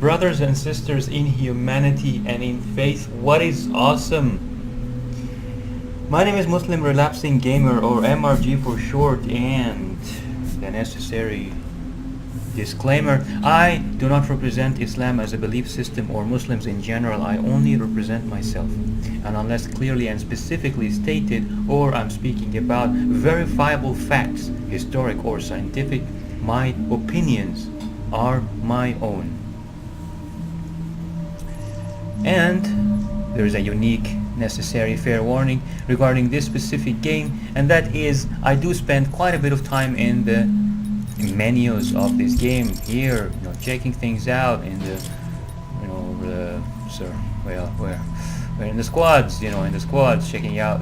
brothers and sisters in humanity and in faith, what is awesome? My name is Muslim Relapsing Gamer, or MRG for short, and the necessary disclaimer: I do not represent Islam as a belief system or Muslims in general. I only represent myself, and unless clearly and specifically stated, or I'm speaking about verifiable facts, historic or scientific, my opinions are my own. And there is a unique, necessary, fair warning regarding this specific game, and that is I do spend quite a bit of time in the menus of this game here, checking things out in the, we're in the squads, checking out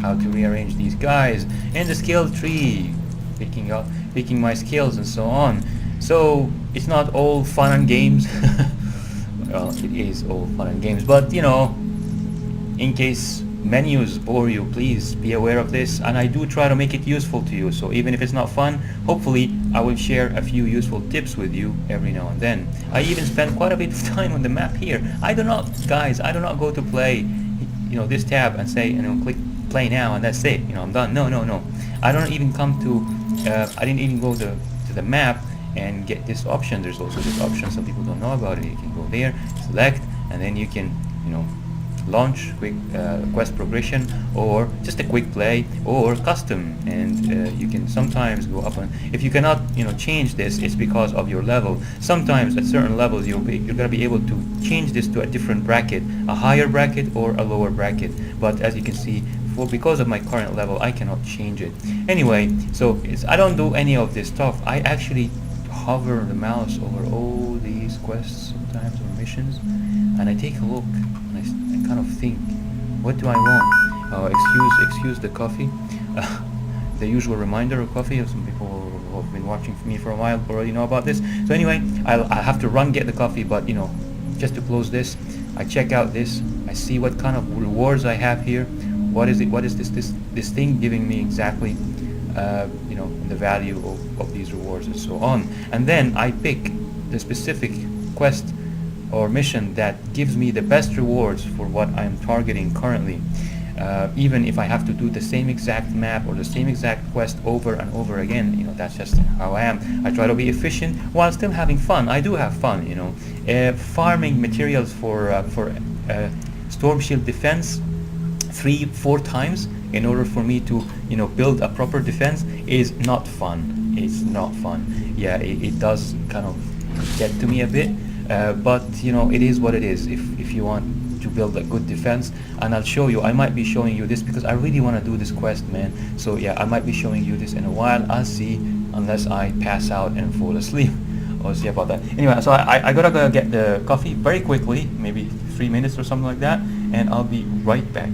how to rearrange these guys in the skill tree, picking my skills and so on. So it's not all fun and games. Well, it is all fun and games, but in case menus bore you, please be aware of this, and I do try to make it useful to you. So even if it's not fun, hopefully I will share a few useful tips with you every now and then. I even spend quite a bit of time on the map here. I do not go to play this tab and say click play now and that's it, I'm done. No, I don't even come to I didn't even go to the map and get this option. There's also this option, some people don't know about it. You can go there, select, and then you can launch quick quest progression, or just a quick play, or custom, and you can sometimes go up. And if you cannot change this, it's because of your level. Sometimes at certain levels you're gonna be able to change this to a different bracket, a higher bracket or a lower bracket, but as you can see, because of my current level, I cannot change it. Anyway, so I don't do any of this stuff. I actually hover the mouse over all these quests sometimes, or missions, and I take a look and I kind of think, what do I want? Excuse the coffee. The usual reminder of coffee. Some people who have been watching me for a while already know about this. So anyway, I have to run get the coffee, but just to close this, I check out this, I see what kind of rewards I have here. What is this thing giving me exactly, the value of these rewards and so on. And then I pick the specific quest or mission that gives me the best rewards for what I'm targeting currently. Even if I have to do the same exact map or the same exact quest over and over again, that's just how I am. I try to be efficient while still having fun. I do have fun, farming materials for storm shield defense 3-4 times in order for me to build a proper defense is not fun. It's not fun. Yeah, it does kind of get to me a bit, but it is what it is. If you want to build a good defense, and I'll show you, I might be showing you this because I really want to do this quest, man. So yeah, I might be showing you this in a while. I'll see, unless I pass out and fall asleep. I'll see about that. Anyway, so I gotta go get the coffee very quickly, maybe 3 minutes or something like that, and I'll be right back.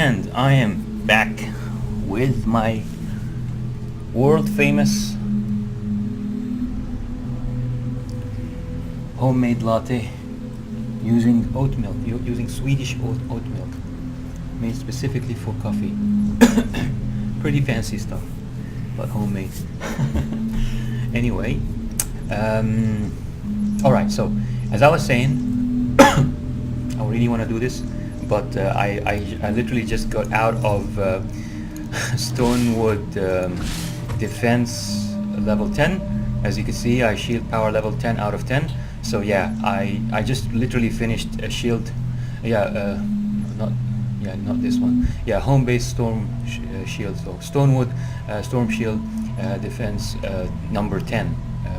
and I am back with my world famous homemade latte using oat milk, using Swedish oat milk, made specifically for coffee. Pretty fancy stuff, but homemade. Anyway, all right. So as I was saying, I really want to do this, but I literally just got out of Stonewood defense level 10. As you can see, I shield power level 10 out of 10. So yeah, I just literally finished a shield. Not this one. Yeah, home-based storm shield. So Stonewood storm shield defense number 10.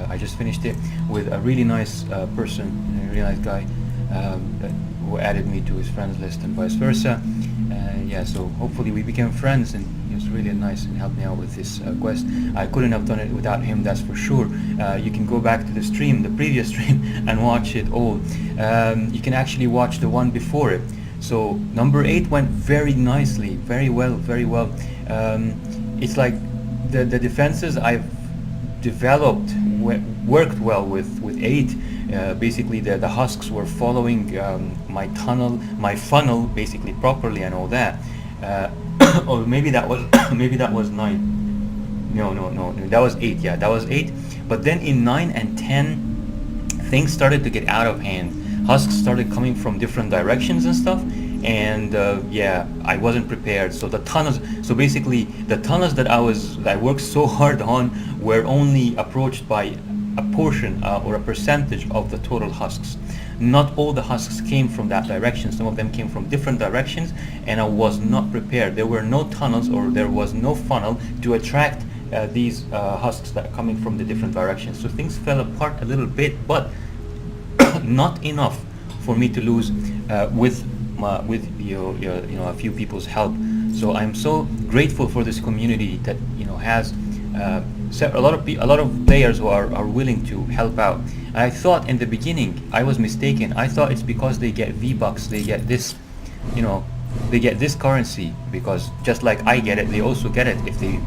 I just finished it with a really nice person, a really nice guy who added me to his friends list and vice versa. Yeah, so hopefully we became friends, and he was really nice and helped me out with this quest. I couldn't have done it without him, that's for sure. You can go back to the stream, the previous stream, and watch it all. You can actually watch the one before it. So number 8 went very nicely, very well. It's like the defenses I've developed worked well with 8. Basically the husks were following my funnel basically properly and all that. Or maybe that was maybe that was 9. No, that was 8. Yeah, that was 8. But then in 9 and 10 things started to get out of hand. Husks started coming from different directions and stuff, and yeah, I wasn't prepared. So basically the tunnels that I worked so hard on were only approached by a portion or a percentage of the total husks. Not all the husks came from that direction. Some of them came from different directions, and I was not prepared. There were no tunnels, or there was no funnel to attract these husks that are coming from the different directions. So things fell apart a little bit, but not enough for me to lose with a few people's help. So I'm so grateful for this community that has a lot of players who are willing to help out. I thought in the beginning I was mistaken. I thought it's because they get V-Bucks, they get this, they get this currency, because just like I get it, they also get it if they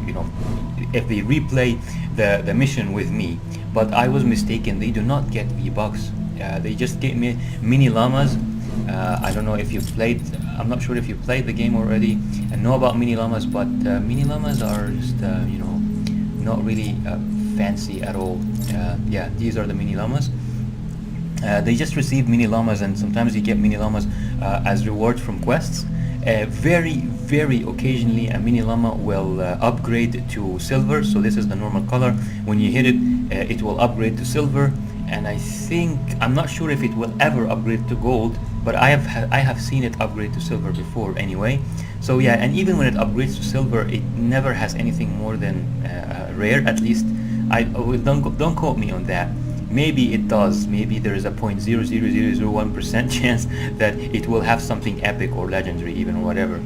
replay the mission with me. But I was mistaken. They do not get V-Bucks. They just get me mini llamas. I don't know if you've played. I'm not sure if you played the game already and know about mini llamas, but mini llamas are just not really fancy at all. Yeah, these are the mini llamas. They just receive mini llamas, and sometimes you get mini llamas as rewards from quests. Very occasionally a mini llama will upgrade to silver. So this is the normal color. When you hit it, it will upgrade to silver, and I'm not sure if it will ever upgrade to gold, but I have seen it upgrade to silver before anyway. So yeah, and even when it upgrades to silver, it never has anything more than rare. At least don't quote me on that. Maybe it does. Maybe there is a 0.00001% chance that it will have something epic or legendary, even, or whatever.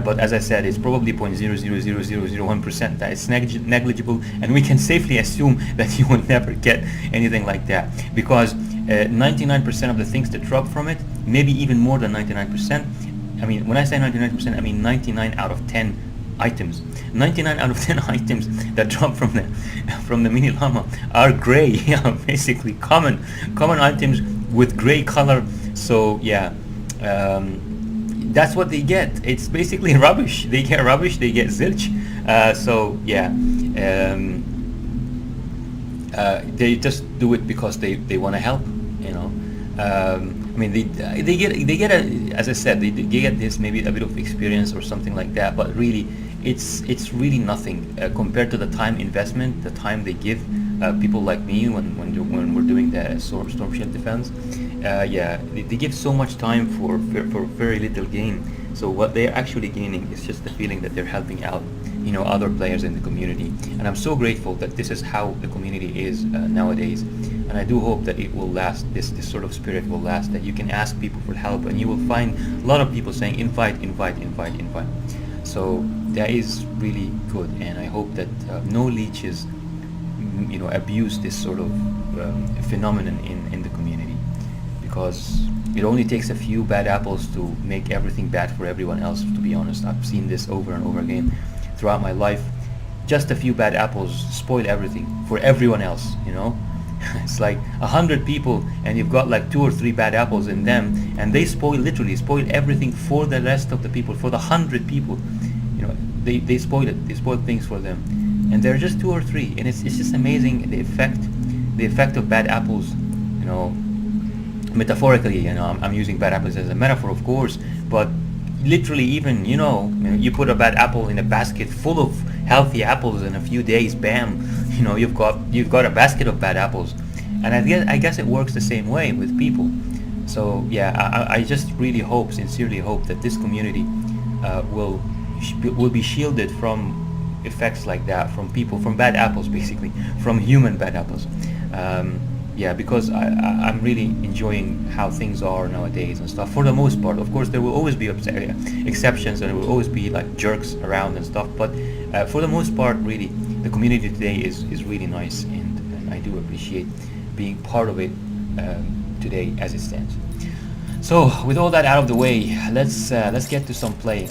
But as I said, it's probably 0.00001% that is negligible, and we can safely assume that you will never get anything like that, because 99% of the things that drop from it, maybe even more than 99%. I mean, when I say 99%, I mean 99 out of 10 items. 99 out of 10 items that drop from the mini llama are gray. Yeah, basically common items with gray color. So yeah, that's what they get. It's basically rubbish. They get rubbish. They get zilch. So yeah, they just do it because they want to help. I mean, they get as I said, they get this, maybe a bit of experience or something like that, but really it's really nothing compared to the time investment, the time they give people like me when we're doing the storm shield defense. Yeah, they give so much time for very little gain. So what they're actually gaining is just the feeling that they're helping out other players in the community. And I'm so grateful that this is how the community is nowadays. And I do hope that it will last, this sort of spirit will last, that you can ask people for help and you will find a lot of people saying invite. So that is really good, and I hope that no leeches abuse this sort of phenomenon in the community, because It only takes a few bad apples to make everything bad for everyone else, to be honest. I've seen this over and over again throughout my life. Just a few bad apples spoil everything for everyone else, you know. It's like 100 people and you've got like 2 or 3 bad apples in them, and they literally spoil everything for the rest of the people, for the 100 people. You know, they spoil it. They spoil things for them, and they're just 2 or 3, and it's just amazing the effect of bad apples. You know, metaphorically, you know, I'm using bad apples as a metaphor, of course, but literally, even, you know, you put a bad apple in a basket full of healthy apples, in a few days, bam, you know, you've got a basket of bad apples. And I guess it works the same way with people. So yeah, I just really hope, sincerely hope, that this community will be shielded from effects like that, from people, from bad apples, basically, from human bad apples. Yeah, because I'm really enjoying how things are nowadays and stuff, for the most part. Of course, there will always be exceptions, and there will always be like jerks around and stuff, but for the most part, really, the community today is really nice, and I do appreciate being part of it today as it stands. So with all that out of the way, let's get to some play.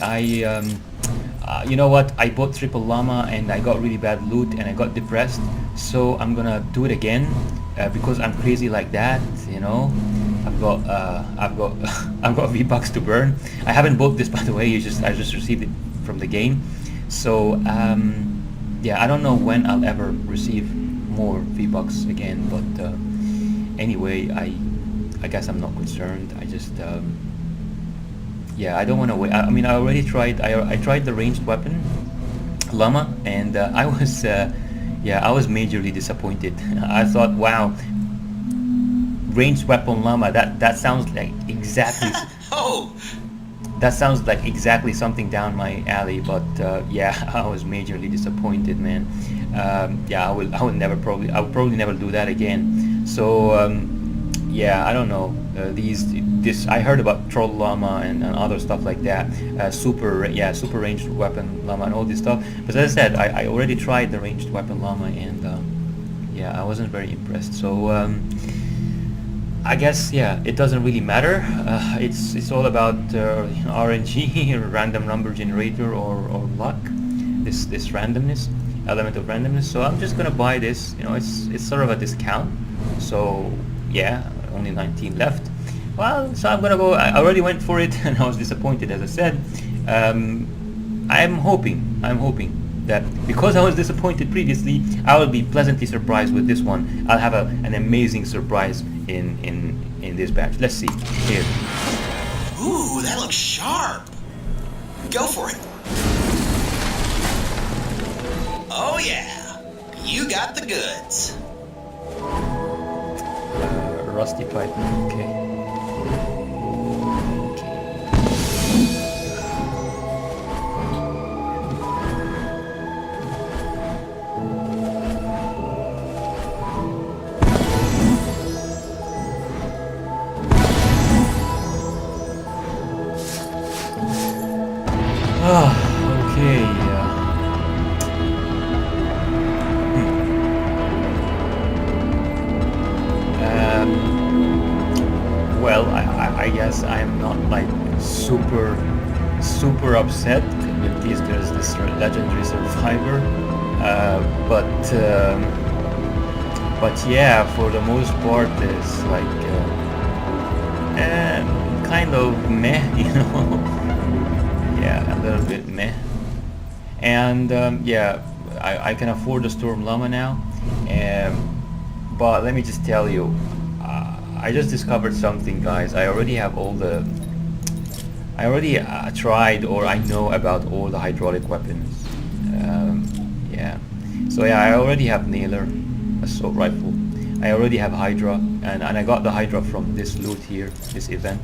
You know what? I bought triple llama and I got really bad loot and I got depressed. So I'm gonna do it again because I'm crazy like that. You know, I've got V-Bucks to burn. I haven't bought this, by the way. I just received it from the game. So yeah, I don't know when I'll ever receive more V-Bucks again. But anyway, I guess I'm not concerned. I just yeah, I don't want to wait. I mean, I already tried. I tried the ranged weapon, llama, and I was, yeah, I was majorly disappointed. I thought, wow, ranged weapon llama. That sounds like exactly. Oh. That sounds like exactly something down my alley. But yeah, I was majorly disappointed, man. Yeah, I will probably never do that again. So yeah, I don't know. I heard about troll llama and other stuff like that. Super ranged weapon llama and all this stuff. But as I said, I already tried the ranged weapon llama, and yeah, I wasn't very impressed. So I guess, yeah, it doesn't really matter. It's all about RNG, random number generator, or luck. This randomness, element of randomness. So I'm just gonna buy this. You know, it's sort of a discount. So yeah, only 19 left. Well, so I'm gonna go. I already went for it, and I was disappointed, as I said. I'm hoping that because I was disappointed previously, I will be pleasantly surprised with this one. I'll have an amazing surprise in this batch. Let's see here. Ooh, that looks sharp. Go for it. Oh yeah, you got the goods. Rusty pipe. Okay. Okay. Well, I guess I'm not like super upset with there's this legendary survivor, but yeah, for the most part, it's like kind of meh, you know. Yeah, a little bit meh. And yeah, I can afford the Storm Llama now. But let me just tell you, I just discovered something, guys. I already have all the... I already tried, or I know about all the hydraulic weapons. Yeah. So yeah, I already have Nailer, assault rifle. I already have Hydra, and I got the Hydra from this loot here, this event,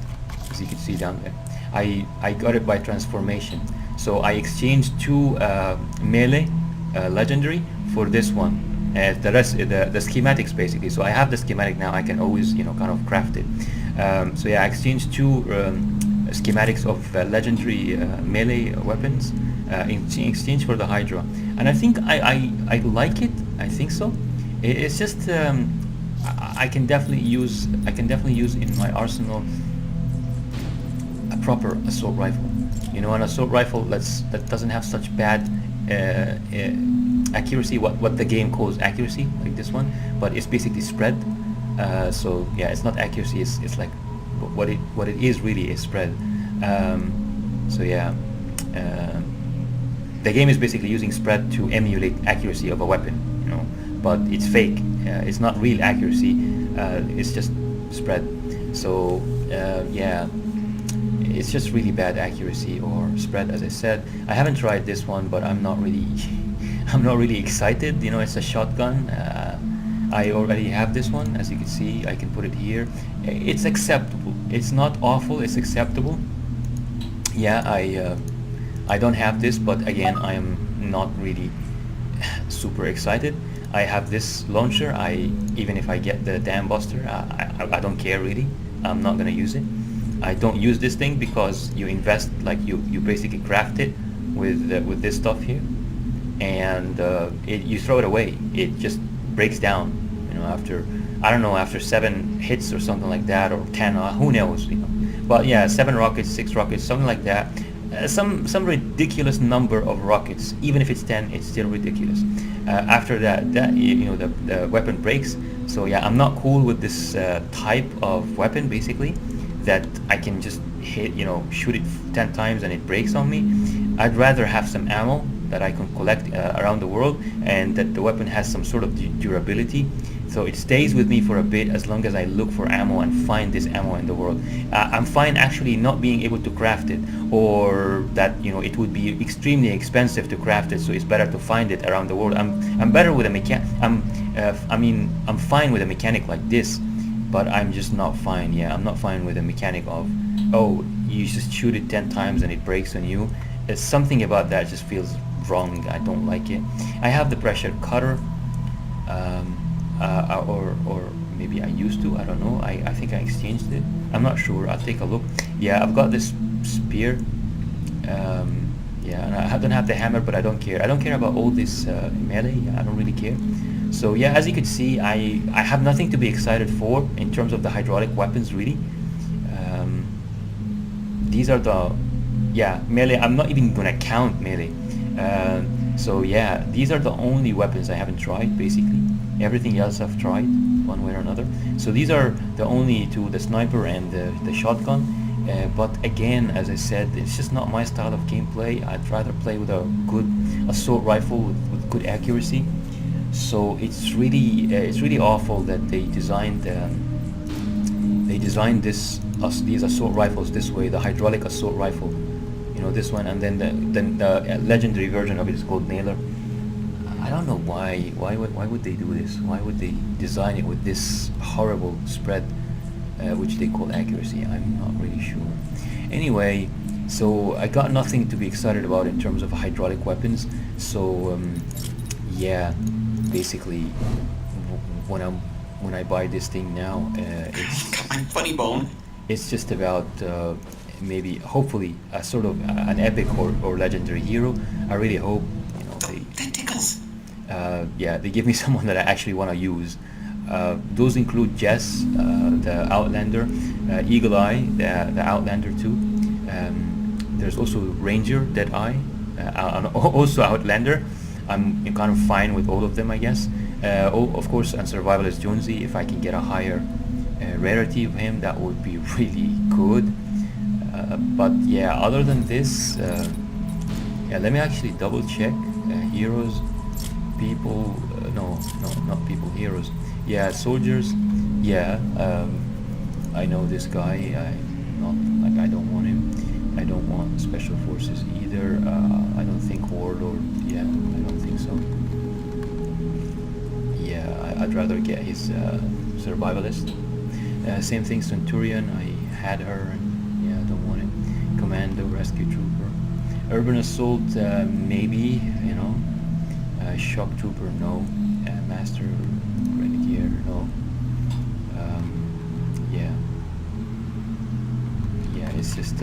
as you can see down there. I got it by transformation. So I exchanged 2 melee legendary for this one. The rest, the schematics basically. So I have the schematic now. I can always, you know, kind of craft it. So yeah, I exchanged 2 schematics of legendary melee weapons in exchange for the Hydra, and I think I like it. I think so. It's just I can definitely use in my arsenal proper assault rifle. You know, an assault rifle that doesn't have such bad accuracy, what the game calls accuracy, like this one, but it's basically spread. So yeah, it's not accuracy. It's like what it is really is spread. So yeah, the game is basically using spread to emulate accuracy of a weapon. You know, but it's fake. It's not real accuracy. It's just spread. So yeah, it's just really bad accuracy or spread, as I said. I haven't tried this one, but I'm not really I'm not really excited. You know, it's a shotgun. I already have this one, as you can see. I can put it here. It's acceptable. It's not awful. It's acceptable. Yeah, I don't have this, but again, I am not really super excited. I have this launcher. Even if I get the Dam Buster, I don't care really. I'm not gonna use it. I don't use this thing because you invest, like you basically craft it with this stuff here, and you throw it away. It just breaks down. You know, after I don't know, after 7 hits or something like that, or 10, who knows? You know, but yeah, 7 rockets, 6 rockets, something like that. Some ridiculous number of rockets. Even if it's 10, it's still ridiculous. After that you know, the weapon breaks. So yeah, I'm not cool with this type of weapon, basically, that I can just hit, you know, shoot it 10 times and it breaks on me. I'd rather have some ammo that I can collect around the world, and that the weapon has some sort of durability, so it stays with me for a bit, as long as I look for ammo and find this ammo in the world. I'm fine actually not being able to craft it, or that, you know, it would be extremely expensive to craft it, so it's better to find it around the world. I'm better with a I'm fine with a mechanic like this, but I'm just not fine. Yeah, I'm not fine with a mechanic of, oh, you just shoot it 10 times and it breaks on you. There's something about that just feels wrong. I don't like it. I have the pressure cutter, or maybe I used to. I don't know. I think I exchanged it. I'm not sure. I'll take a look. Yeah, I've got this spear. Yeah, and I don't have the hammer, but I don't care. I don't care about all this melee. I don't really care. So yeah, as you can see, I have nothing to be excited for in terms of the hydraulic weapons, really. These are the, yeah, melee. I'm not even gonna count melee. So yeah, these are the only weapons I haven't tried, basically. Everything else I've tried, one way or another. So these are the only two, the sniper and the shotgun. But again, as I said, it's just not my style of gameplay. I'd rather play with a good assault rifle with good accuracy. So it's really awful that they designed these assault rifles this way, the hydraulic assault rifle, you know, this one, and then the legendary version of it is called Nailer. I don't know why would they do this? Why would they design it with this horrible spread, which they call accuracy? I'm not really sure. Anyway, so I got nothing to be excited about in terms of hydraulic weapons. So yeah, basically, when I buy this thing now, it's I'm funny bone. it's just about maybe, hopefully, a sort of an epic or legendary hero. I really hope, you know, That tickles. yeah, they give me someone that I actually want to use. Those include Jess, the Outlander, Eagle Eye, the Outlander too. There's also Ranger, Deadeye, also Outlander. I'm kind of fine with all of them, I guess. Of course, and Survivalist Jonesy, if I can get a higher rarity of him, that would be really good. But yeah, other than this, yeah, let me actually double check. Heroes, people, no, not people, heroes. Yeah, soldiers, yeah, I know this guy. I don't want him. I don't want special forces either. I don't think warlord. Yeah, I don't think so. Yeah, I'd rather get his survivalist. Same thing, Centurion. I had her, and yeah, I don't want it. Commando, rescue trooper, urban assault, maybe, you know. Shock trooper, no. Master grenadier, no. Yeah. Yeah, it's just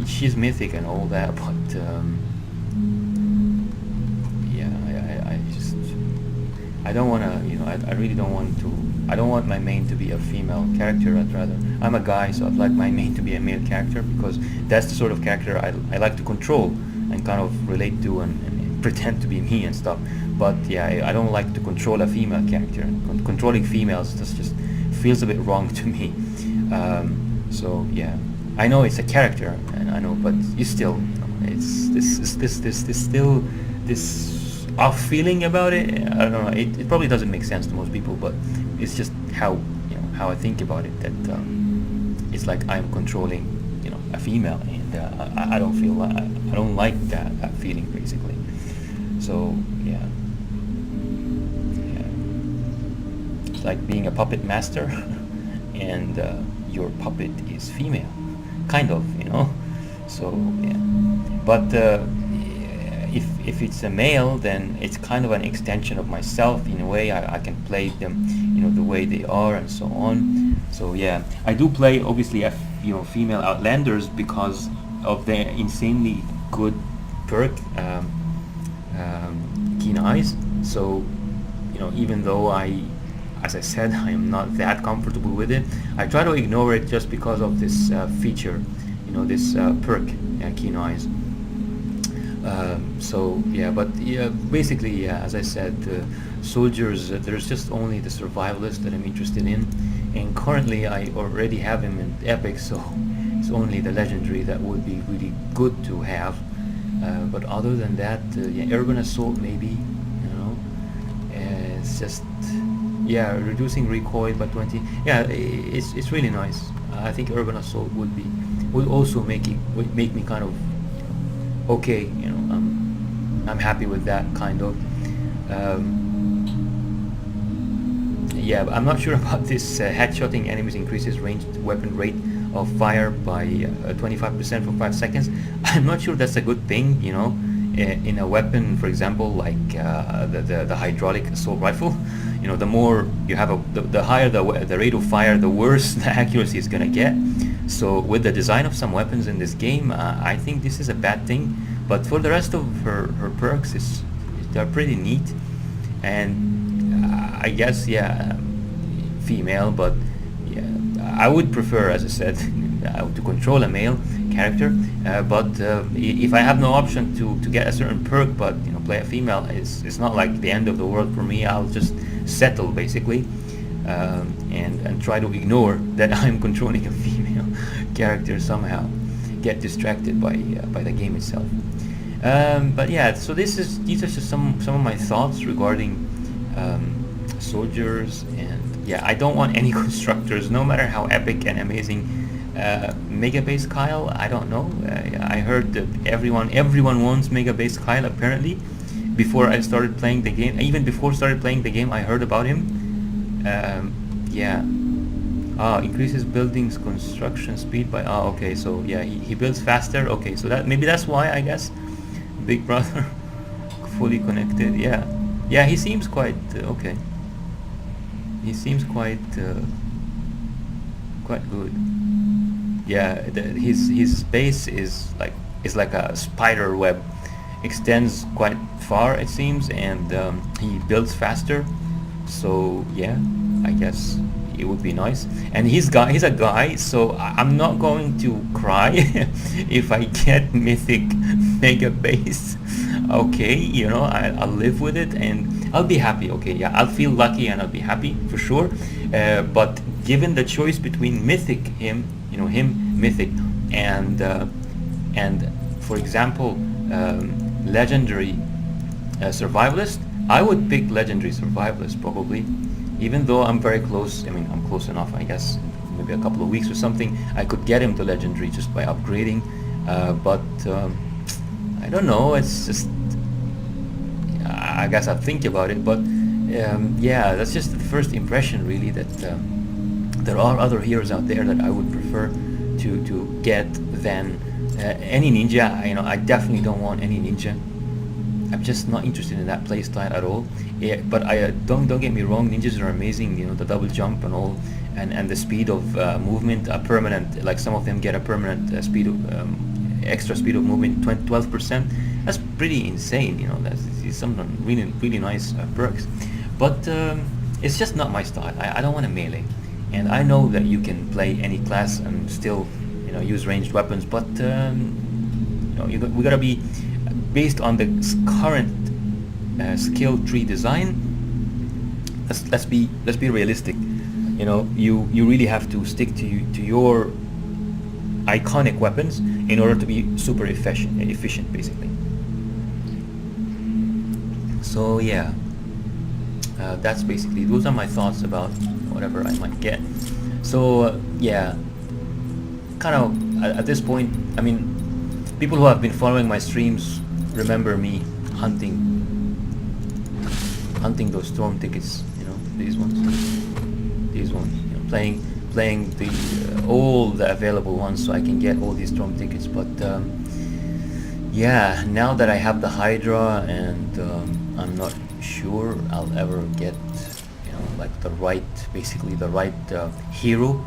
she's mythic and all that, but yeah, I don't want to, you know, I really don't want to I don't want my main to be a female character. I'd rather, I'm a guy, so I'd like my main to be a male character, because that's the sort of character I like to control and kind of relate to, and pretend to be me and stuff. But yeah, I don't like to control a female character. Controlling females just feels a bit wrong to me. So yeah, I know it's a character, and I know, but you still, you know, it's this still this off feeling about it. I don't know. It probably doesn't make sense to most people, but it's just how, you know, how I think about it. That it's like I'm controlling, you know, a female, and I don't feel I don't like that feeling basically. So yeah, it's like being a puppet master, and your puppet is female, kind of, you know. So yeah, but if it's a male, then it's kind of an extension of myself in a way. I can play them, you know, the way they are and so on. So yeah, I do play obviously you know, female Outlanders because of their insanely good perk, keen eyes. So you know, even though as I said, I am not that comfortable with it, I try to ignore it just because of this feature, you know, this perk, keen eyes. So yeah, but yeah, basically, yeah, as I said, soldiers, there's just only the survivalist that I'm interested in, and currently I already have him in epic, so it's only the legendary that would be really good to have. But other than that, yeah, urban assault maybe, you know, it's just, yeah, reducing recoil by 20. Yeah, it's really nice. I think urban assault would also make me kind of, okay, you know, I'm happy with that kind of. Yeah, but I'm not sure about this. Headshotting enemies increases ranged weapon rate of fire by 25% for 5 seconds. I'm not sure that's a good thing, you know, in a weapon, for example, like the hydraulic assault rifle. You know, the more you have the higher the rate of fire, the worse the accuracy is gonna get. So with the design of some weapons in this game, I think this is a bad thing. But for the rest of her perks, they're pretty neat. And I guess, yeah, female, but yeah, I would prefer, as I said, to control a male character. But if I have no option to get a certain perk, but you know, play a female, it's not like the end of the world for me. I'll just settle basically. And try to ignore that I'm controlling a female character somehow, get distracted by the game itself. But yeah, so these are just some of my thoughts regarding soldiers, and yeah, I don't want any constructors, no matter how epic and amazing. Mega Base Kyle, I don't know. I heard that everyone wants Mega Base Kyle apparently. Before I started playing the game, even before started playing the game, I heard about him. Yeah. Increases buildings construction speed by. Okay. So yeah, he builds faster. Okay, so that's why, I guess. Big Brother, fully connected. Yeah, yeah. He seems quite okay. He seems quite good. Yeah, his base is like a spider web, extends quite far it seems, and he builds faster. So yeah, I guess it would be nice. And he's a guy, so I'm not going to cry if I get mythic mega base. Okay, you know, I'll live with it and I'll be happy. Okay, yeah, I'll feel lucky and I'll be happy for sure. But given the choice between mythic him mythic, and for example, legendary survivalist, I would pick legendary survivalist probably, even though I'm very close. I mean, I'm close enough, I guess. Maybe a couple of weeks or something, I could get him to legendary just by upgrading. But I don't know. It's just, I guess I'll think about it. But yeah, that's just the first impression, really. That there are other heroes out there that I would prefer to get than any ninja. You know, I definitely don't want any ninja. I'm just not interested in that playstyle at all. Yeah, but I don't get me wrong, ninjas are amazing. You know, the double jump and all, and the speed of movement, a permanent. Like some of them get a permanent speed of extra speed of movement, 12%. That's pretty insane. You know, that's some really nice perks. But it's just not my style. I don't want a melee, and I know that you can play any class and still, you know, use ranged weapons, but you know, we gotta be based on the current skill tree design. Let's be realistic. You know, you really have to stick to your iconic weapons in order to be super efficient basically. So yeah, that's basically, those are my thoughts about whatever I might get. So yeah, kind of at this point, I mean, people who have been following my streams remember me hunting those storm tickets, you know, these ones, you know, playing the all the available ones so I can get all these storm tickets. But yeah, now that I have the Hydra, and I'm not sure I'll ever get, you know, like basically the right hero.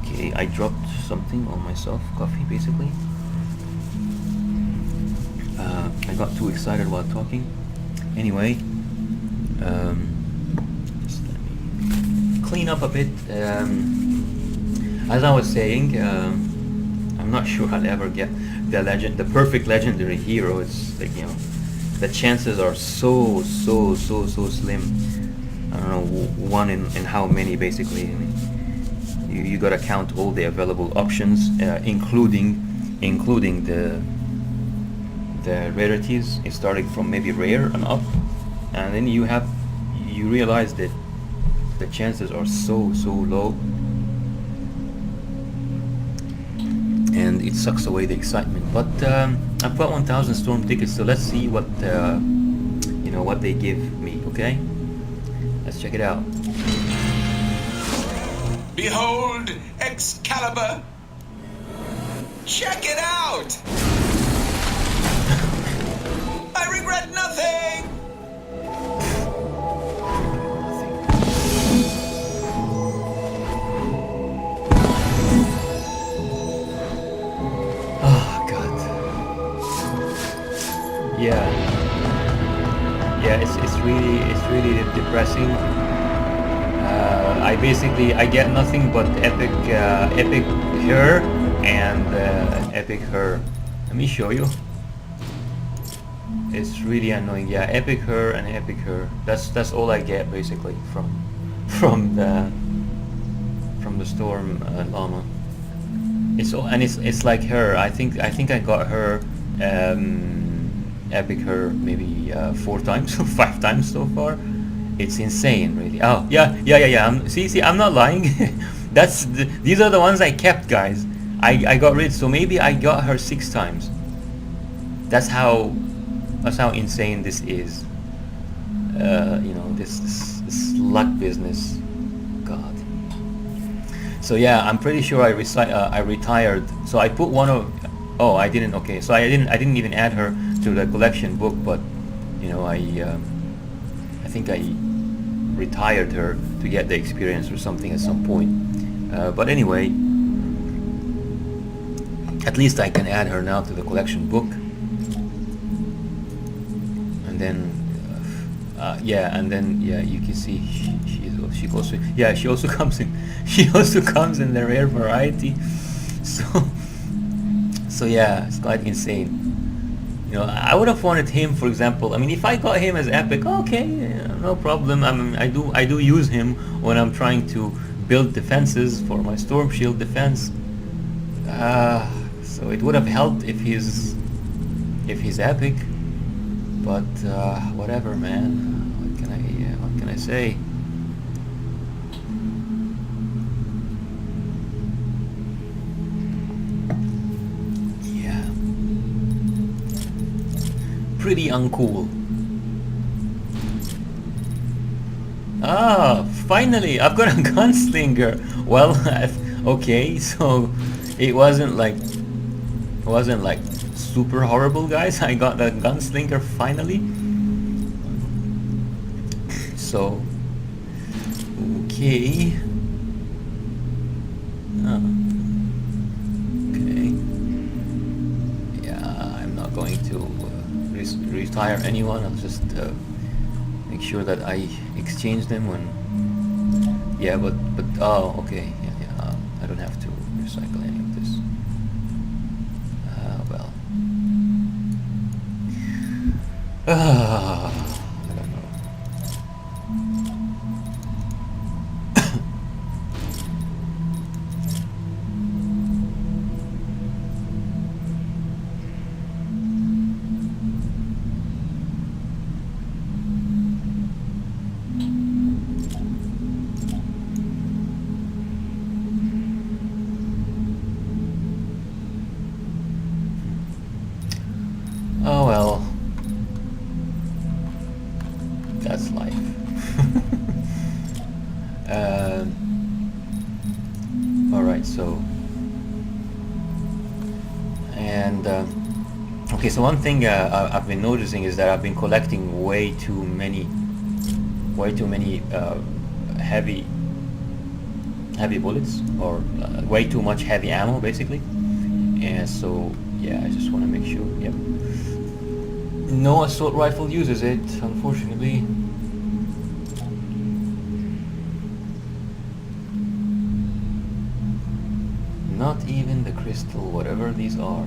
Okay, I dropped something on myself, coffee basically. I got too excited while talking. Anyway, just let me clean up a bit. As I was saying, I'm not sure I'll ever get the perfect legendary hero. It's like, you know, the chances are so slim. I don't know, one in how many basically. I mean, you gotta count all the available options, including the rarities, starting from maybe rare and up, and then you realize that the chances are so low, and it sucks away the excitement. But I've got 1,000 storm tickets, so let's see what you know, what they give me. Okay, let's check it out. Behold, Excalibur! Check it out! I regret nothing! Oh God. Yeah. Yeah, it's really depressing. I get nothing but epic her and epic her. Let me show you. It's really annoying. Yeah, epic her and epic her. That's all I get basically from the storm llama. It's like her. I think I got her epic her maybe 4 times or 5 times so far. It's insane, really. Oh yeah. See, I'm not lying. These are the ones I kept, guys. I got rid. So maybe I got her 6 times. That's how insane this is. You know, this luck business. God. So yeah, I'm pretty sure I retired. So I put one of. Oh, I didn't. Okay, so I didn't even add her to the collection book, but you know, I think I retired her to get the experience or something at some point. But anyway, at least I can add her now to the collection book. And then yeah, you can see she also, yeah, she also comes in the rare variety. So yeah, it's quite insane. You know, I would have wanted him, for example. I mean, if I got him as epic, okay, no problem. I mean, I do use him when I'm trying to build defenses for my storm shield defense. So it would have helped if he's epic. But whatever, man. What can I say? Yeah, pretty uncool. Ah, finally, I've got a gunslinger. Well, okay, so it wasn't like super horrible, guys. I got the gunslinger finally. So okay. Okay. Yeah, I'm not going to retire anyone. I'll just make sure that I exchange them when. Yeah, but oh, okay, yeah. I don't have to recycle any of this. Well. I don't know. Oh well. That's life. Alright, so and okay, so one thing I've been noticing is that I've been collecting way too many heavy bullets, or way too much heavy ammo basically. And so yeah, I just want to make sure. Yep. No assault rifle uses it, unfortunately. Not even the crystal, whatever these are.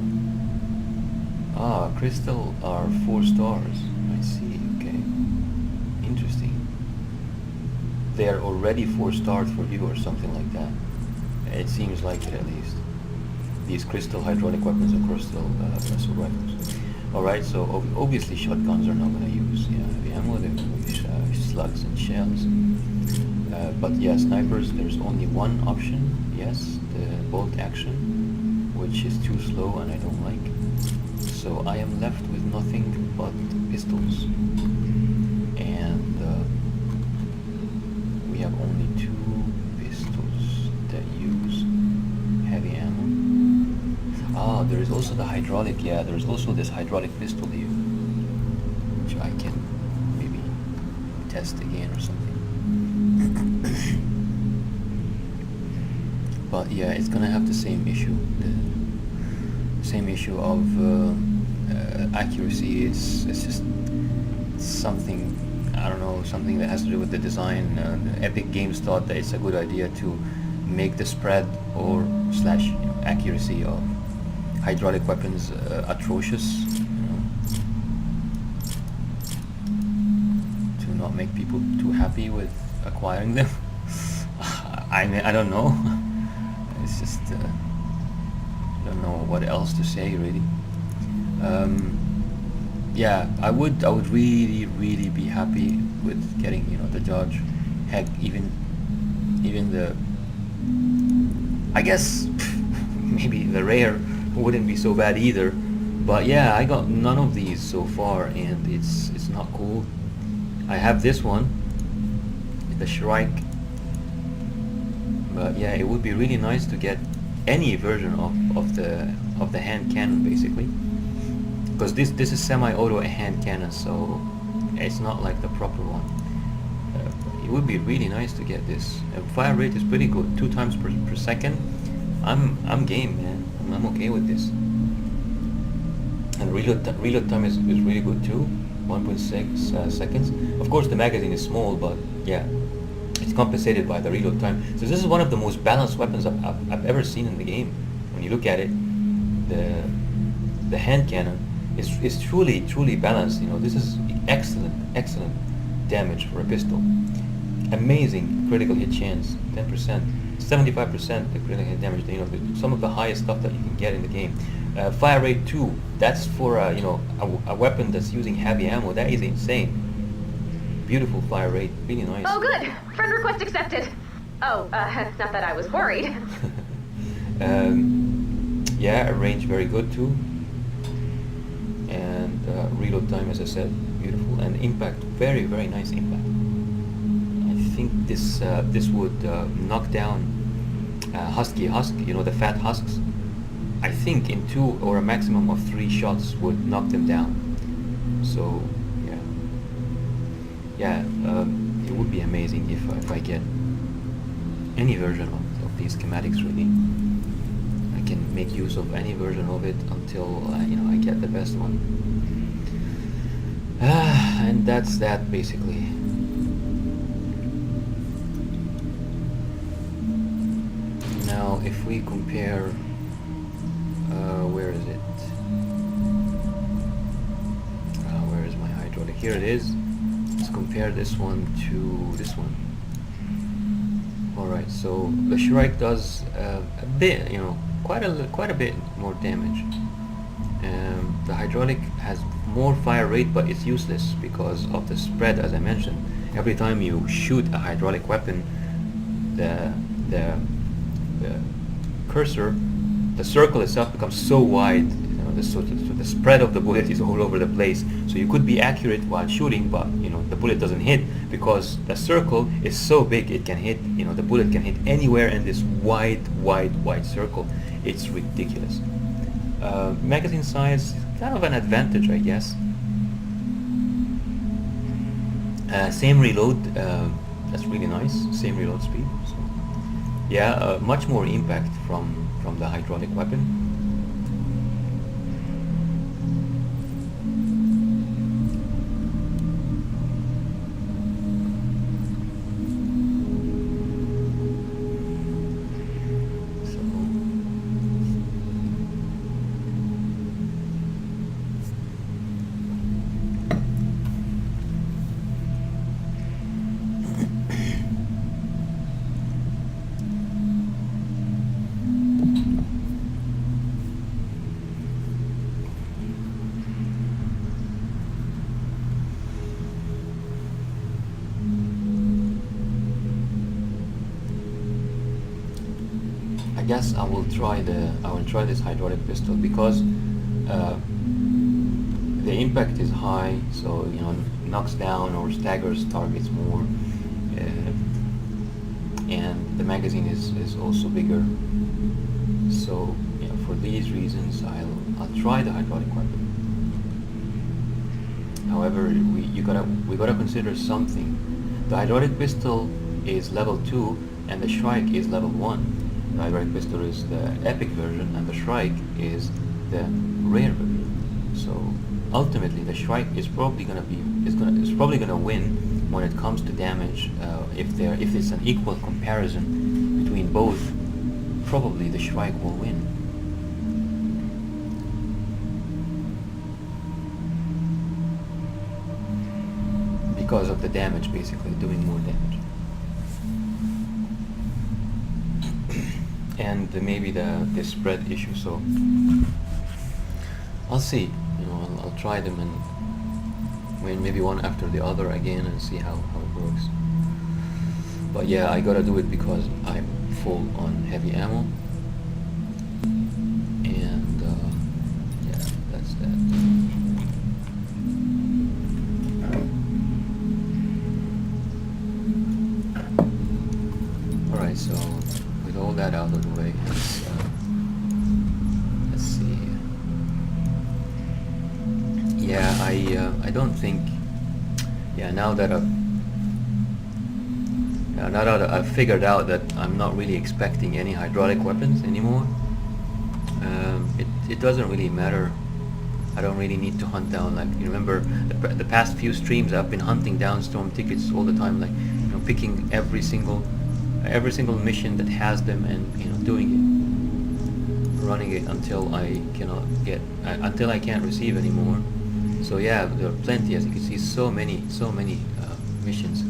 Ah, crystal are 4 stars. I see, okay. Interesting. They are already 4 stars for you or something like that. It seems like it, at least. These crystal hydraulic weapons and crystal assault rifles. Alright, so obviously shotguns are not going to use heavy ammo. They're going to use slugs and shells. But yeah, snipers, there's only one option. Yes, the bolt action, which is too slow and I don't like. So I am left with nothing but pistols. And we have only 2 pistols that use heavy ammo. Ah, there is also the hydraulic. Yeah, there is also this hydraulic pistol here, which I can maybe test again or something. But yeah, it's gonna have the same issue. The same issue of accuracy. It's just something, I don't know, something that has to do with the design. Epic Games thought that it's a good idea to make the spread or slash accuracy of hydraulic weapons atrocious, to not make people too happy with acquiring them. I mean, I don't know. It's just I don't know what else to say really. Yeah, I would really be happy with getting the Dodge. Heck, even the, I guess maybe the rare wouldn't be so bad either. But yeah, I got none of these so far, and it's not cool. I have this one, the Shrike. But yeah, it would be really nice to get any version of the hand cannon basically, because this is semi-auto hand cannon, so it's not like the proper one. It would be really nice to get this. Fire rate is pretty good, 2 times per second. I'm game, man. I'm okay with this. And reload time is really good too, 1.6 seconds. Of course, the magazine is small, but yeah, it's compensated by the reload time. So this is one of the most balanced weapons I've ever seen in the game. When you look at it, the hand cannon is truly balanced. This is excellent damage for a pistol. Amazing critical hit chance, 10%, 75% the critical hit damage. Some of the highest stuff that you can get in the game. Fire rate 2. That's for a weapon that's using heavy ammo. That is insane. Beautiful fire rate, really nice. Oh, good. Friend request accepted. Oh, not that I was worried. Yeah, range very good too. And reload time, as I said, beautiful. And impact, very nice impact. I think this would knock down husk, the fat husks. I think in 2 or a maximum of 3 shots would knock them down. So yeah, it would be amazing if I get any version of these schematics really. I can make use of any version of it until I get the best one. And that's that basically. Now if we compare, where is it? Where is my hydraulic? Here it is. Let's compare this one to this one. Alright, so the Shrike does a bit, you know, quite a bit more damage. The hydraulic has more fire rate, but it's useless because of the spread, as I mentioned. Every time you shoot a hydraulic weapon, the cursor, the circle itself becomes so wide. You know, so the spread of the bullet is all over the place. So you could be accurate while shooting, but you know the bullet doesn't hit because the circle is so big. It can hit. You know, the bullet can hit anywhere in this wide circle. It's ridiculous. Magazine size, kind of an advantage, I guess. Same reload. That's really nice. Same reload speed. So, yeah, much more impact from the hydraulic weapon. I guess I will try this hydraulic pistol because the impact is high, so you know, knocks down or staggers targets more, and the magazine is also bigger. So you know, for these reasons, I'll try the hydraulic weapon. However, we gotta consider something. The hydraulic pistol is level 2 and the Shrike is level 1. The hydraulic pistol is the epic version and the Shrike is the rare version. So ultimately the Shrike is probably gonna win when it comes to damage. If it's an equal comparison between both, probably the Shrike will win. Because of the damage, basically doing more damage. And maybe the spread issue, so I'll see. You know, I'll try them and maybe one after the other again and see how it works. But yeah, I gotta do it because I'm full on heavy ammo. And yeah, that's that. Alright, so with all that out of the way, let's see. Yeah, I don't think. Yeah, now that I've figured out that I'm not really expecting any hydraulic weapons anymore. It doesn't really matter. I don't really need to hunt down, like, you remember the past few streams I've been hunting down storm tickets all the time, like, you know, picking every single mission that has them and, you know, doing it, running it until I can't receive anymore. So yeah, there are plenty, as you can see, so many missions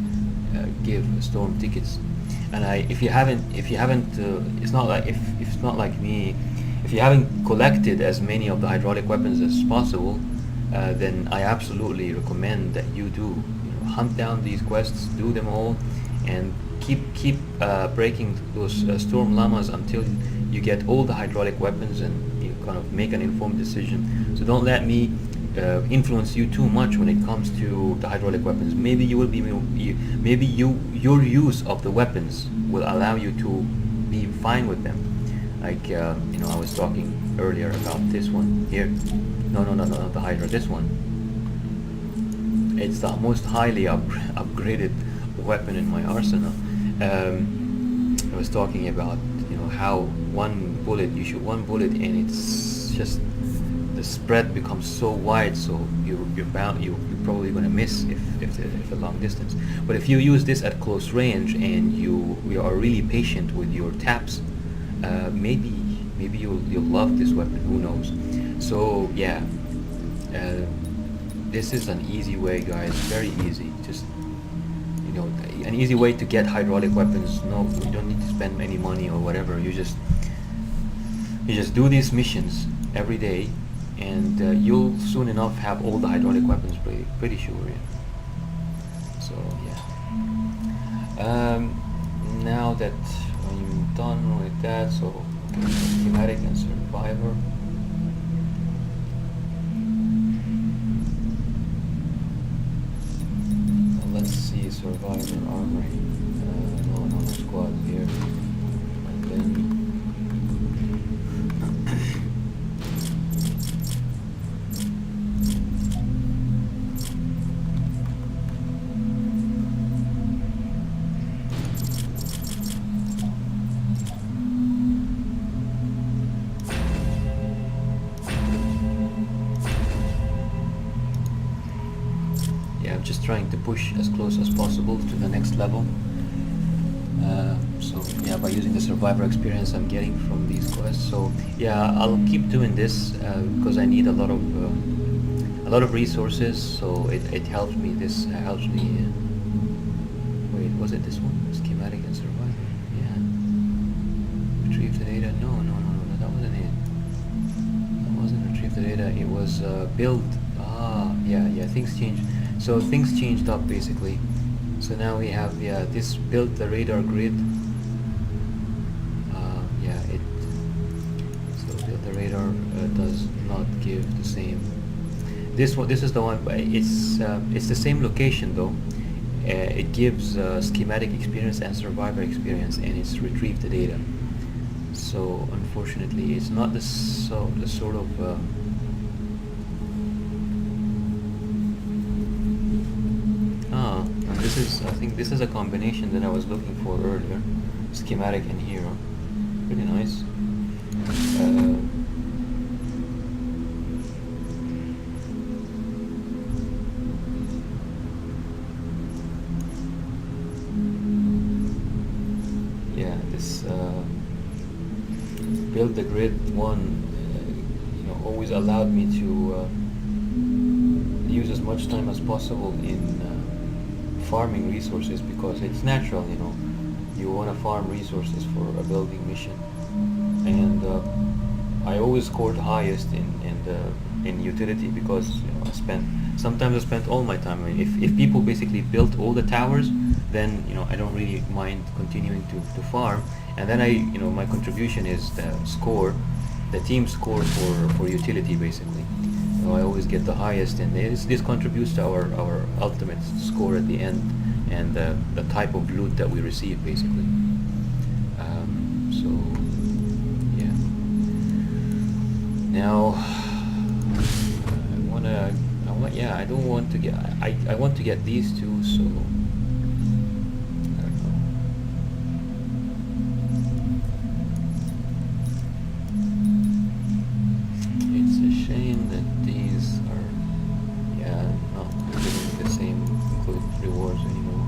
give storm tickets. And if you haven't, it's not like it's not like me. If you haven't collected as many of the hydraulic weapons as possible, then I absolutely recommend that you do. You know, hunt down these quests, do them all, and keep breaking those storm llamas until you get all the hydraulic weapons and you kind of make an informed decision. So don't let me influence you too much when it comes to the hydraulic weapons. Maybe your use of the weapons will allow you to be fine with them. Like you know, I was talking earlier about this one here. No, not the Hydra. This one. It's the most highly upgraded weapon in my arsenal. I was talking about, you know, how you shoot one bullet and it's just the the spread becomes so wide, so you're probably gonna miss if the long distance. But if you use this at close range and you are really patient with your taps, maybe you'll love this weapon. Who knows? So yeah, this is an easy way, guys. Very easy. Just an easy way to get hydraulic weapons. No, you don't need to spend any money or whatever. You just do these missions every day, and you'll soon enough have all the hydraulic weapons. Pretty sure. Yeah. So yeah. Now that I'm done with that, so schematic and survivor. Let's see, survivor armory. No squad here. And then just trying to push as close as possible to the next level. So yeah, by using the survivor experience I'm getting from these quests. So yeah, I'll keep doing this because I need a lot of resources. So it helps me. This helps me. Wait, was it this one? Schematic and survivor. Yeah. Retrieve the data. No, that wasn't it. That wasn't retrieve the data. It was build. Yeah. Things changed. So things changed up basically. So now we have this build the radar grid. So build the radar does not give the same. This is the one. It's the same location though. It gives schematic experience and survivor experience, and it's retrieve the data. So unfortunately, it's not the sort of. I think this is a combination that I was looking for earlier. Schematic and hero. Pretty nice. Yeah, this build the grid one always allowed me to use as much time as possible in farming resources, because it's natural, you want to farm resources for a building mission, and I always scored highest in utility because sometimes I spent all my time. I mean, if people basically built all the towers, then I don't really mind continuing to farm, and then my contribution is the team score for utility basically. So I always get the highest, and this contributes to our ultimate score at the end, and the type of loot that we receive basically. So yeah. Now I want to get these two, so I don't know. It's a shame that these are not giving the same include rewards anymore.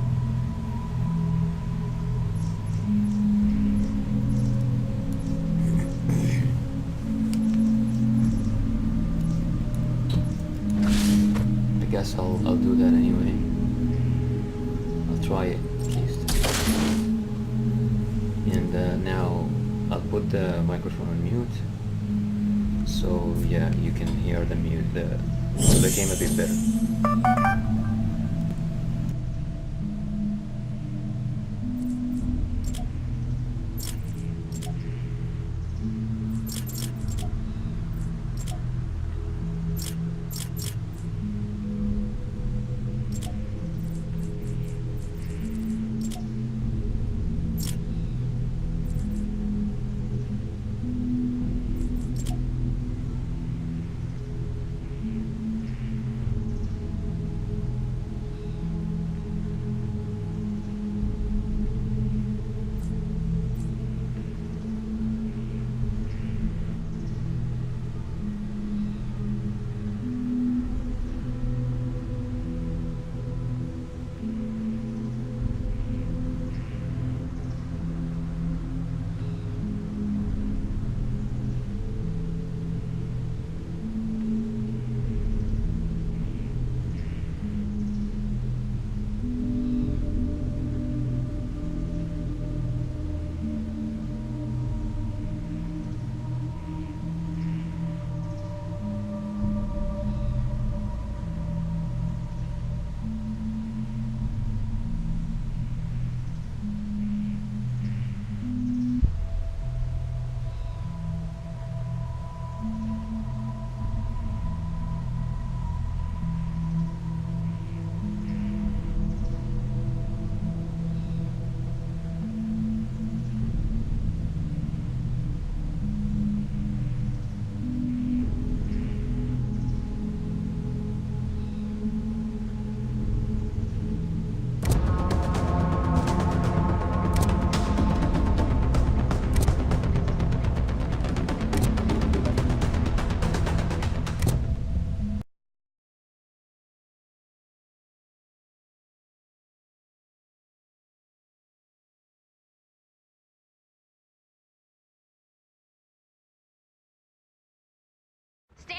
I guess I'll do that anyway. I'll try it at least. And now I'll put the microphone on mute. So yeah, you can hear the game a bit better.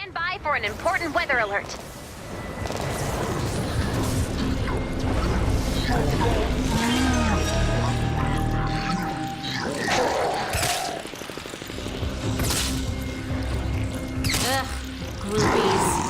Stand by for an important weather alert. Ugh, groupies.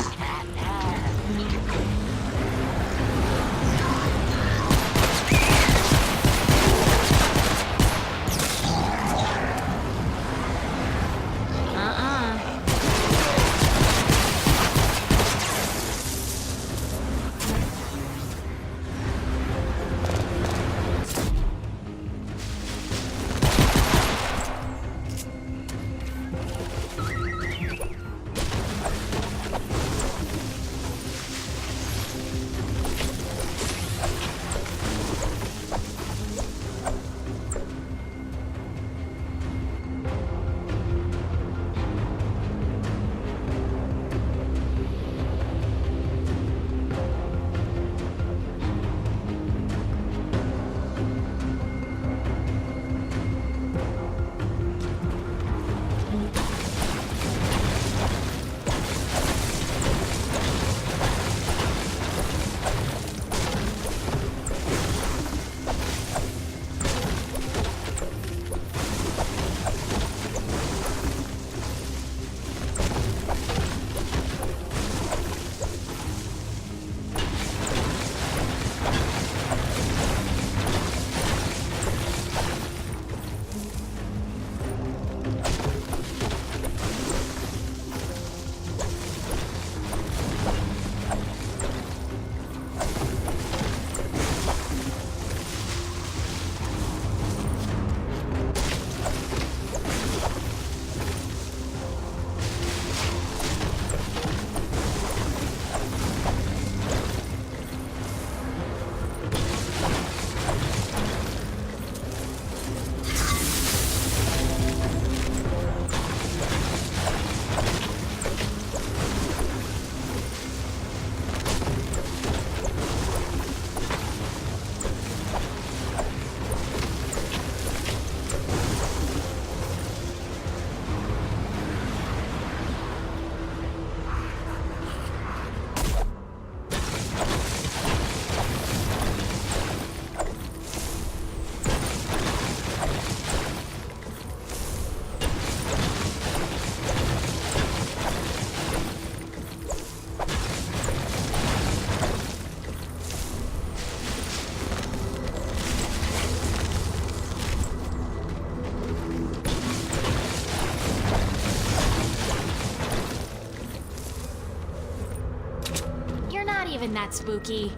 Not even that spooky.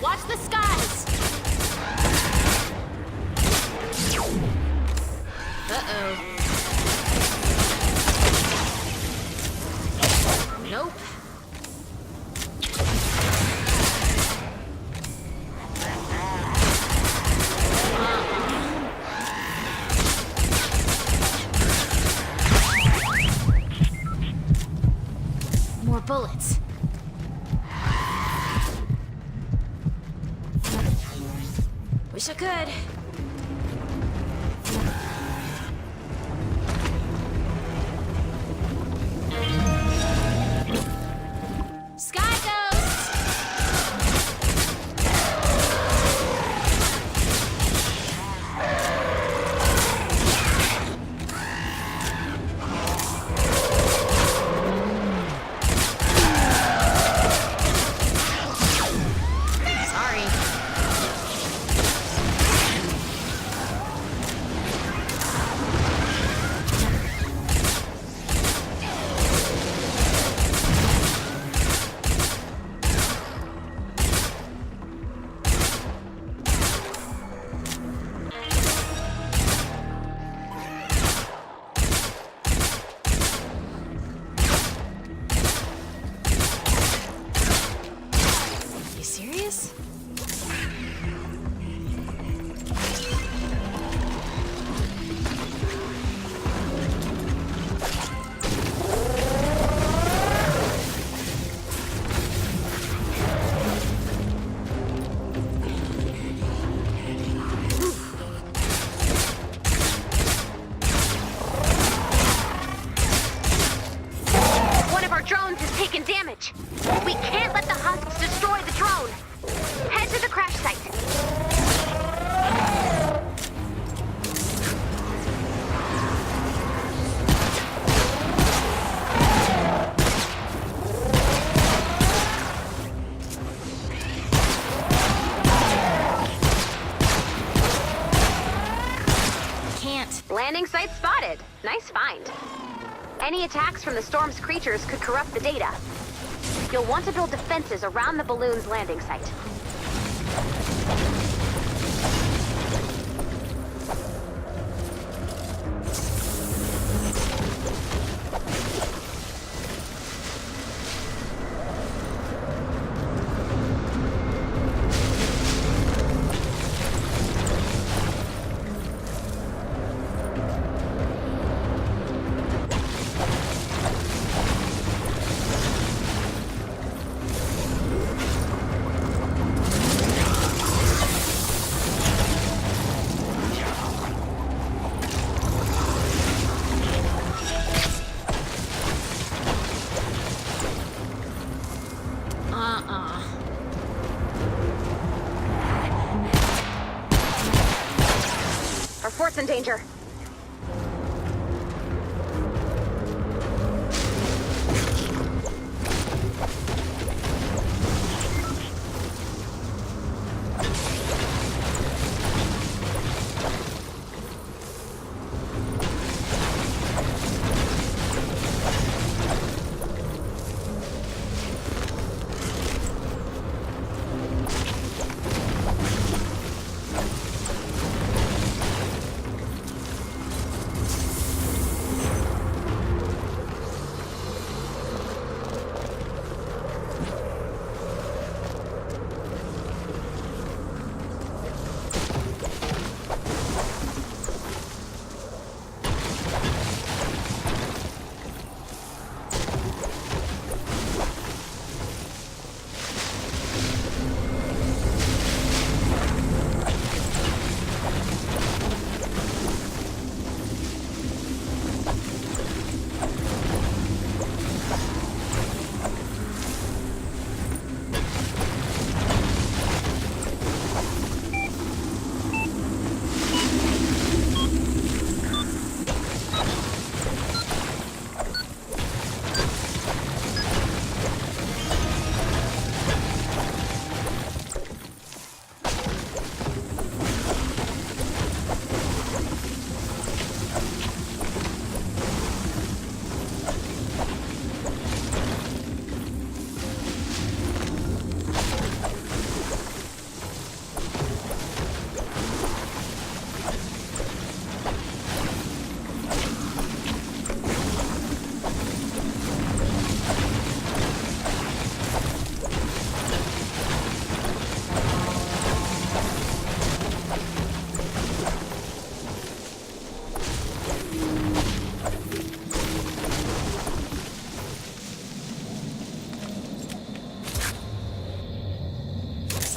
Watch the skies! Uh-oh. Nope. More bullets. Wish I could. Sky Ghost! Sorry. Landing site spotted. Nice find. Any attacks from the storm's creatures could corrupt the data. You'll want to build defenses around the balloon's landing site. Our fort's in danger.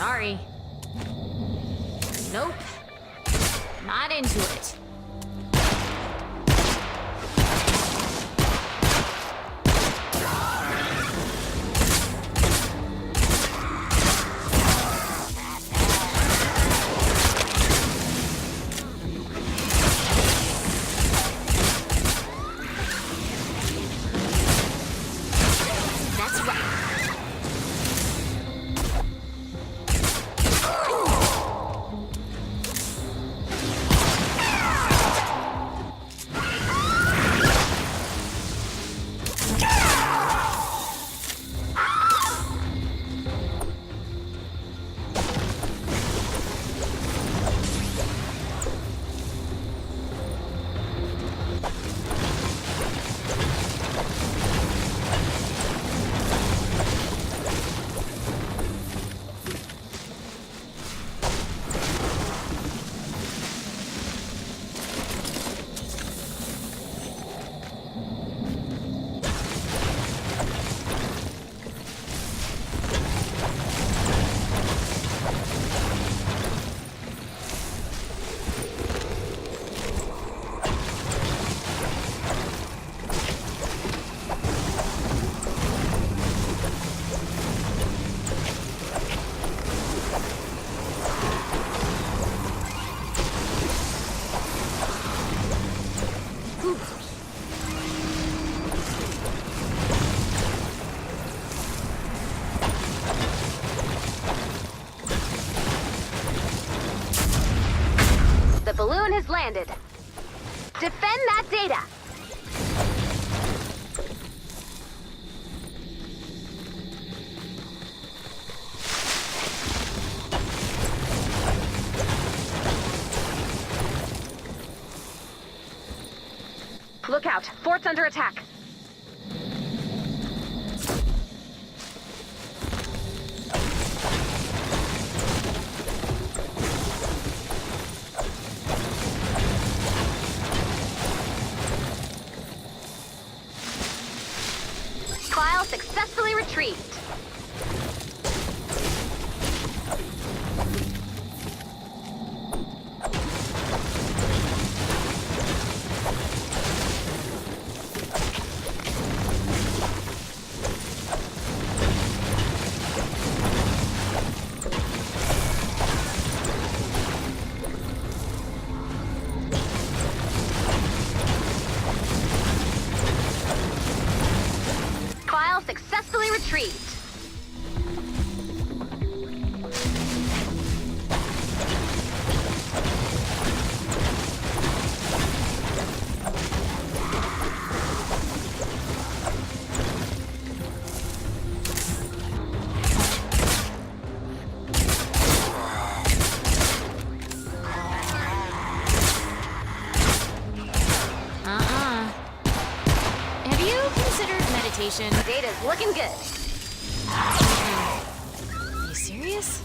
Sorry. Nope. Not into it. That's right. The balloon has landed. Defend that data. Look out. Fort's under attack. Trial successfully retrieved. Trial successfully retrieved. Have you considered meditation? Data's looking good. Are you serious?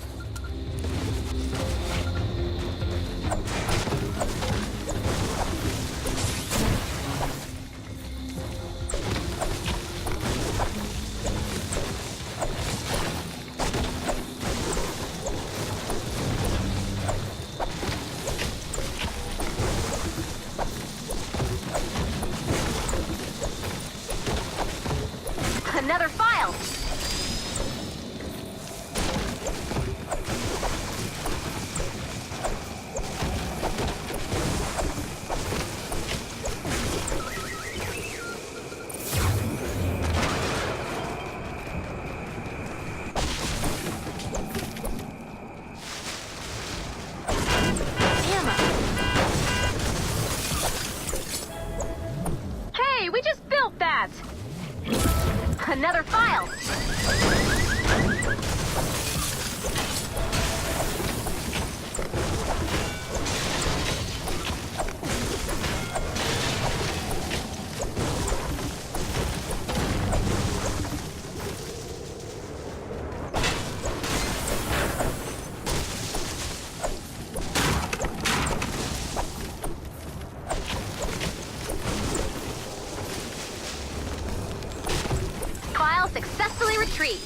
Another file. Ammo. Hey, we just built that. Another file. File successfully retrieved.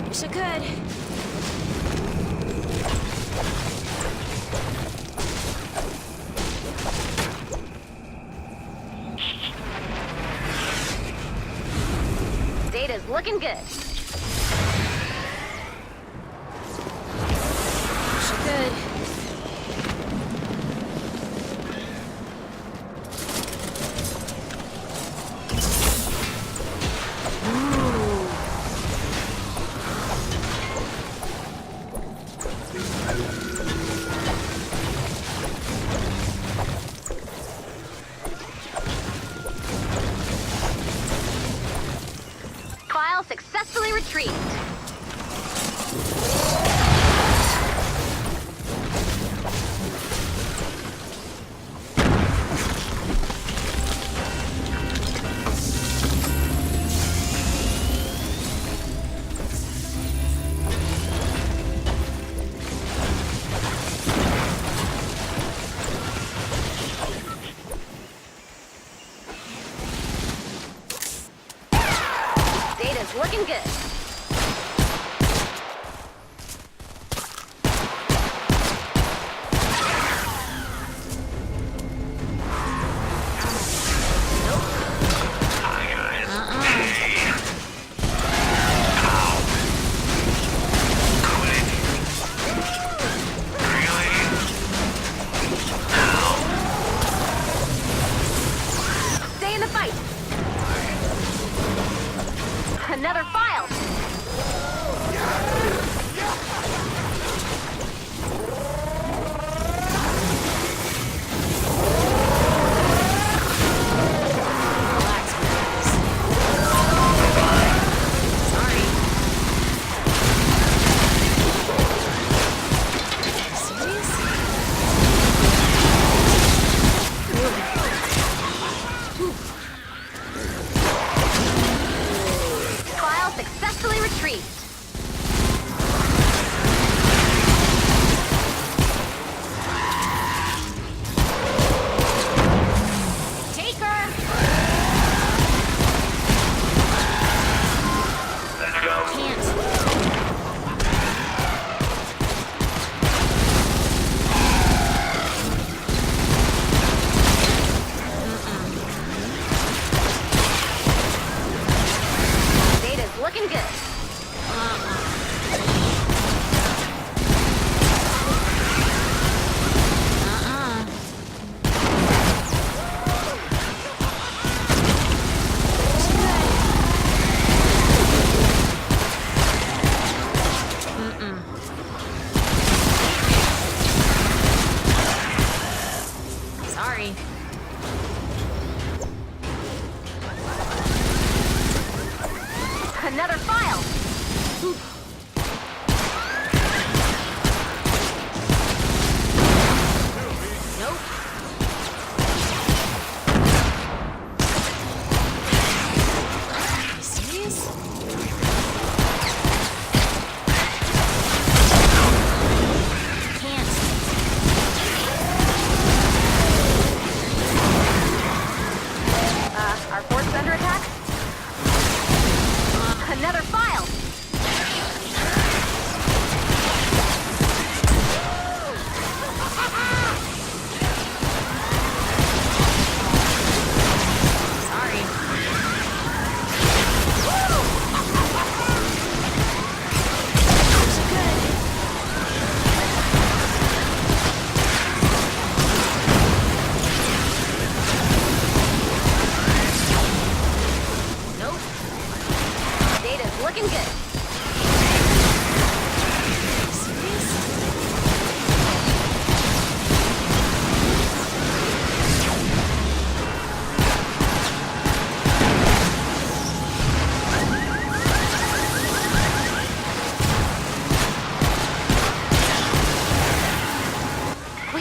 Wish I could. Data's looking good. Wish I could. File successfully retrieved. Data's looking good.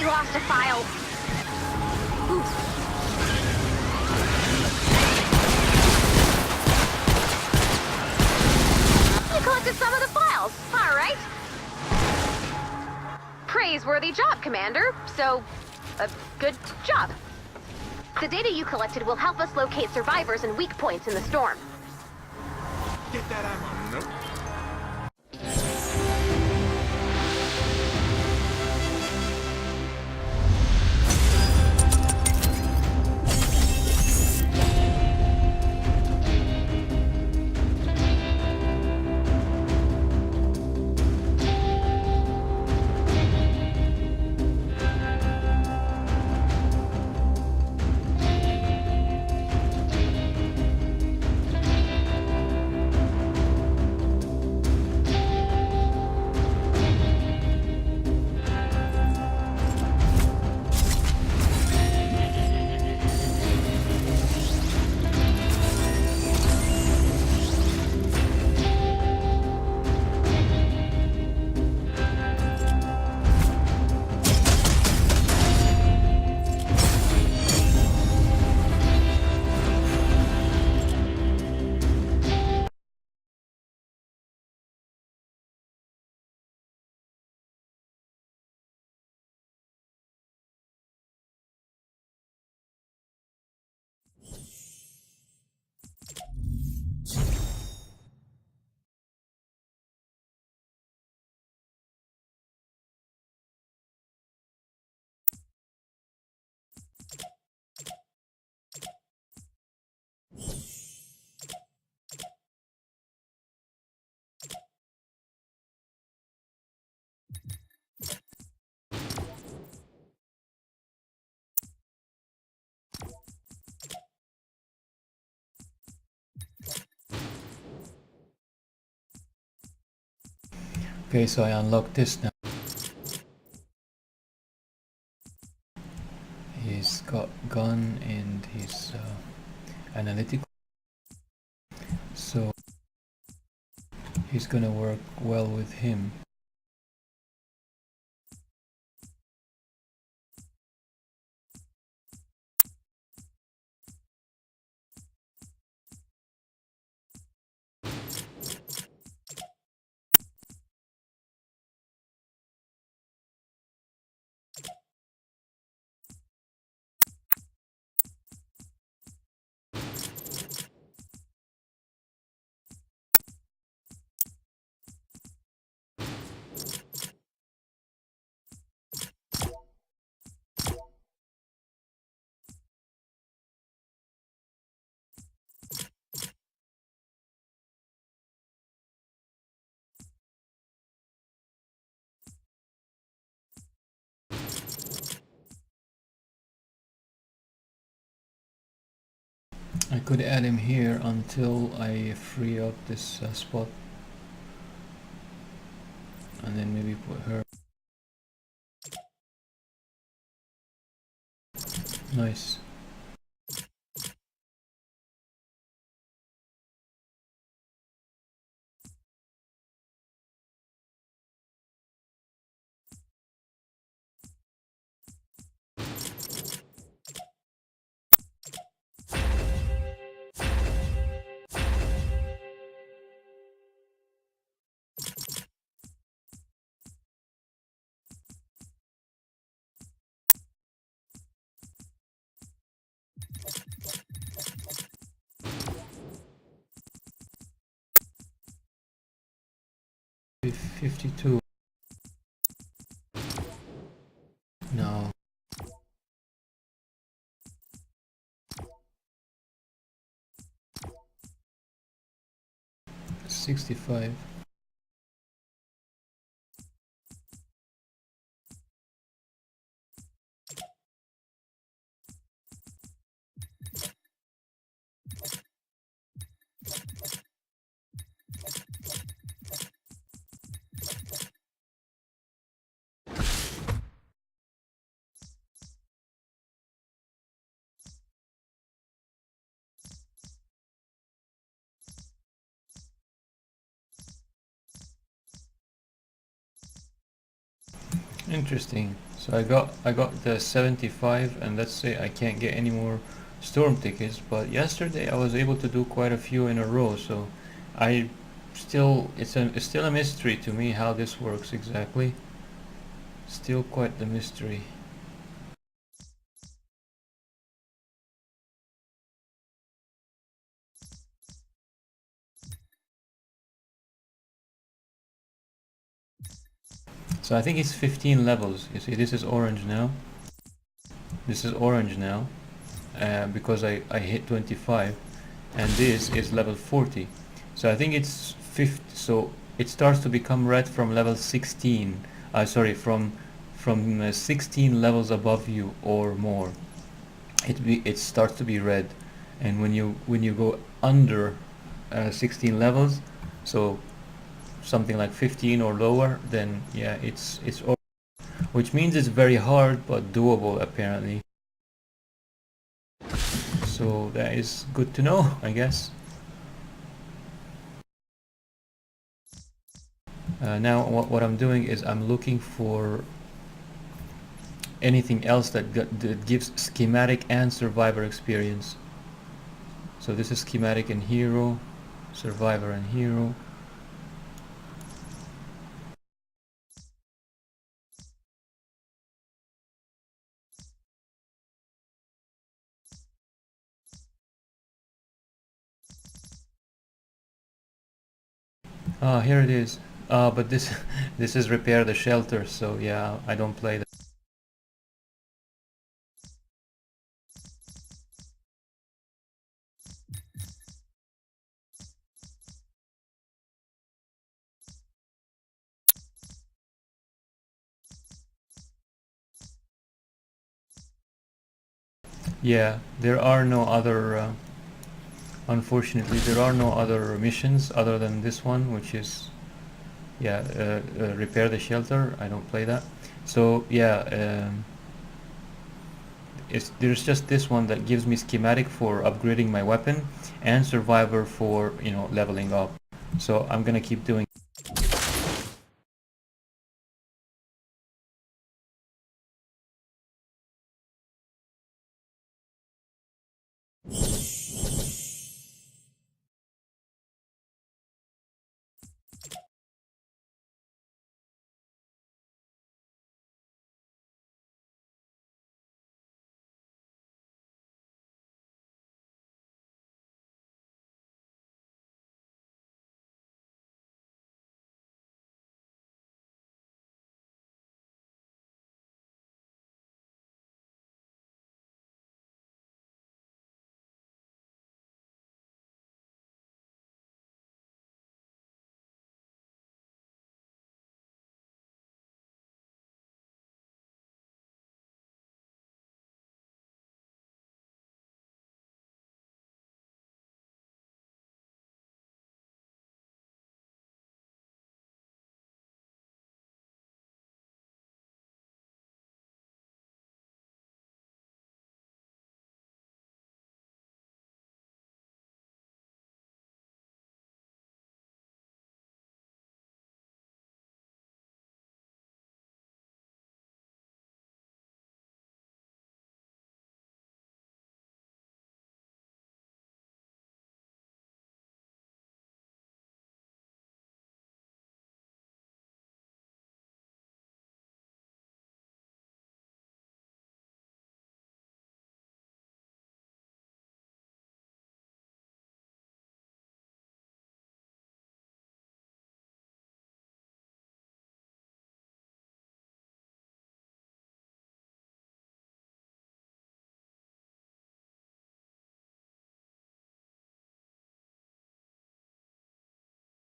lost a file. Oof. You collected some of the files. All right. Praiseworthy job, Commander. So, good job. The data you collected will help us locate survivors and weak points in the storm. Get that ammo. Nope. Okay, so I unlocked this now. He's got gun and he's analytical, so he's gonna work well with him. I could add him here until I free up this spot, and then maybe put her. Nice. With 52. No. 65. Interesting. So I got the 75, and let's say I can't get any more storm tickets, but yesterday I was able to do quite a few in a row, so I still it's still a mystery to me how this works exactly. Still quite the mystery. So I think it's 15 levels. You see, this is orange now. This is orange now, because I hit 25, and this is level 40. So I think it's 50. So it starts to become red from level 16. Sorry, from 16 levels above you or more. It starts to be red, and when you go under 16 levels, so something like 15 or lower, then yeah, it's orange, which means it's very hard but doable apparently. So that is good to know, I guess. Now what I'm doing is I'm looking for anything else that gives schematic and survivor experience. So this is schematic and hero, survivor and hero. Ah, here it is. But this this is repair the shelter, so yeah, I don't play that. Yeah, there are no other unfortunately there are no other missions other than this one, which is yeah, repair the shelter. I don't play that. So yeah, there's just this one that gives me schematic for upgrading my weapon and survivor for, you know, leveling up. So I'm gonna keep doing